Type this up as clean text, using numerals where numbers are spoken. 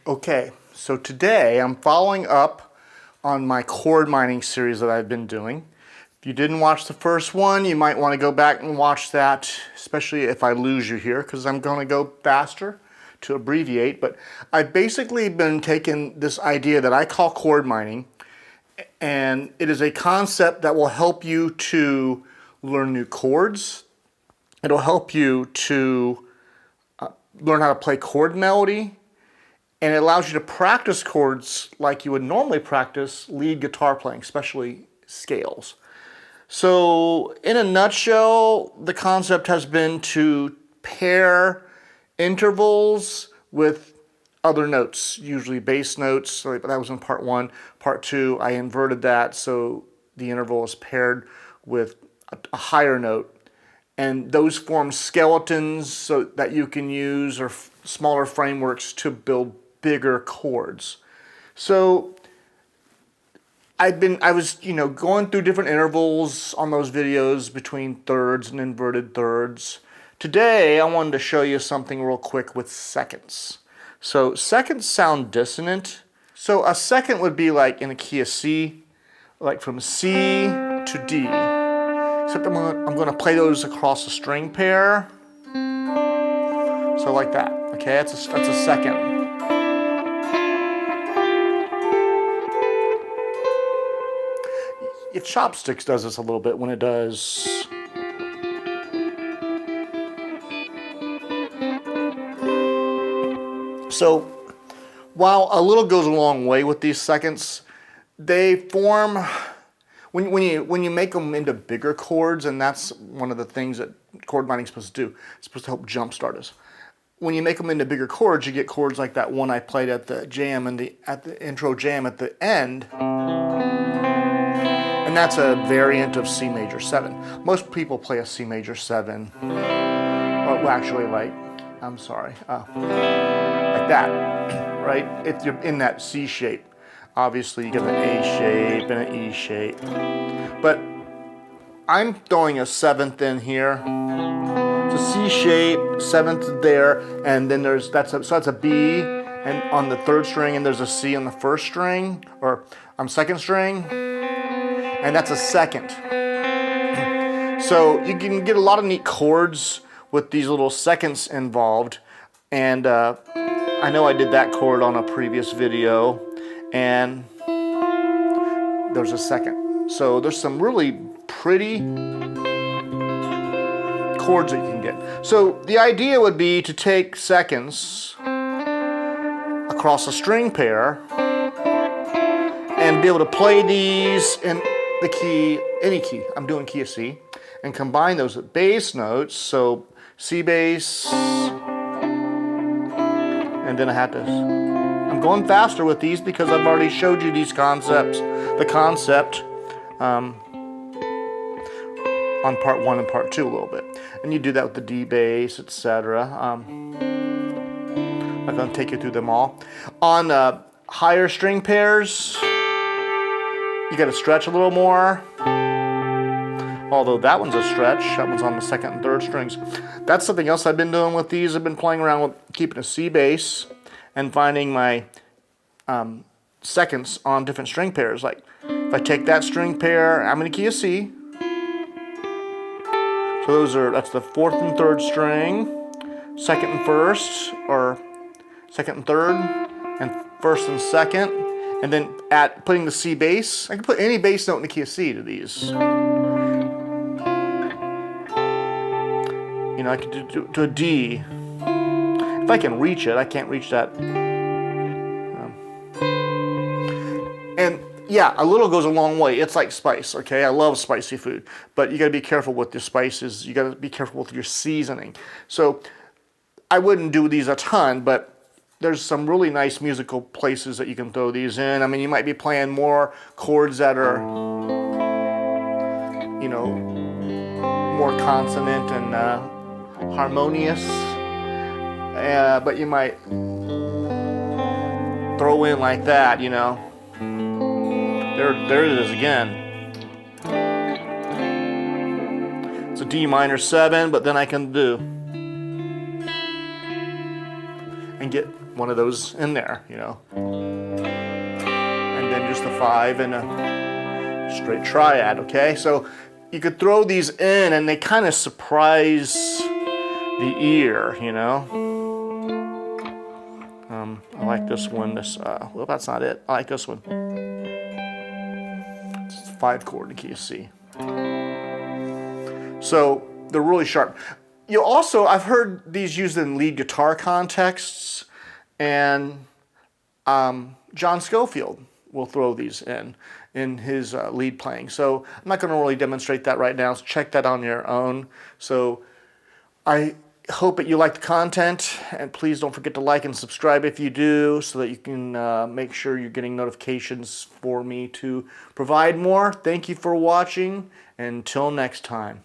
Okay, so today I'm following up on my chord mining series that I've been doing. If you didn't watch the first one, you might want to go back and watch that, especially if I lose you here, because I'm going to go faster to abbreviate. But I've basically been taking this idea that I call chord mining, and it is a concept that will help you to learn new chords. It'll help you to learn how to play chord melody. And it allows you to practice chords like you would normally practice lead guitar playing, especially scales. So in a nutshell, the concept has been to pair intervals with other notes, usually bass notes. So that was in part one. Part two, I inverted that so the interval is paired with a higher note. And those form skeletons so that you can use or smaller frameworks to build bigger chords. So I was going through different intervals on those videos between thirds and inverted thirds. Today I wanted to show you something real quick with seconds. So seconds sound dissonant. So a second would be like in a key of C, like from C to D. Except I'm going to play those across a string pair. So like that. Okay, that's a second. If Chopsticks does this a little bit when it does. So while a little goes a long way with these seconds, they form when you make them into bigger chords, and that's one of the things that chord mining is supposed to do. It's supposed to help jumpstart us. When you make them into bigger chords, you get chords like that one I played at the jam and at the intro jam at the end. And that's a variant of C major 7. Most people play a C major 7. Well, actually, like that, right? If you're in that C shape. Obviously, you get an A shape and an E shape. But I'm throwing a 7th in here. It's a C shape, 7th there, and then that's a B and on the 3rd string, and there's a C on the 1st string, or on 2nd string. And that's a second. So you can get a lot of neat chords with these little seconds involved. And I know I did that chord on a previous video, and there's a second. So there's some really pretty chords that you can get. So the idea would be to take seconds across a string pair and be able to play these in the key, any key. I'm doing key of C, and combine those with bass notes. So C bass, and then I'm going faster with these because I've already showed you these concepts, the concept on part 1 and part 2 a little bit. And you do that with the D bass, etc. I'm not going to take you through them all. On higher string pairs, you got to stretch a little more. Although that one's a stretch. That one's on the 2nd and 3rd strings. That's something else I've been doing with these. I've been playing around with keeping a C bass and finding my seconds on different string pairs. Like if I take that string pair, I'm in a key of C. So that's the 4th and 3rd string, 2nd and 1st, or 2nd and 3rd, and 1st and 2nd. And then putting the C bass, I can put any bass note in the key of C to these. I could do to a D. If I can reach it, I can't reach that. And yeah, a little goes a long way. It's like spice, okay? I love spicy food, but you got to be careful with the spices. You got to be careful with your seasoning. So I wouldn't do these a ton, but there's some really nice musical places that you can throw these in. I mean, you might be playing more chords that are, more consonant and harmonious, but you might throw in like that, There it is again. It's a D minor 7, but then I can do. and get one of those in there, you know. And then just a 5 and a straight triad, okay? So you could throw these in and they kind of surprise the ear, you know. I like this one, well, that's not it. I like this one. It's a 5 chord in key of C. So they're really sharp. You also, I've heard these used in lead guitar contexts, and John Scofield will throw these in his lead playing. So I'm not going to really demonstrate that right now, so check that on your own. So I hope that you like the content, and please don't forget to like and subscribe if you do, so that you can make sure you're getting notifications for me to provide more. Thank you for watching. Until next time.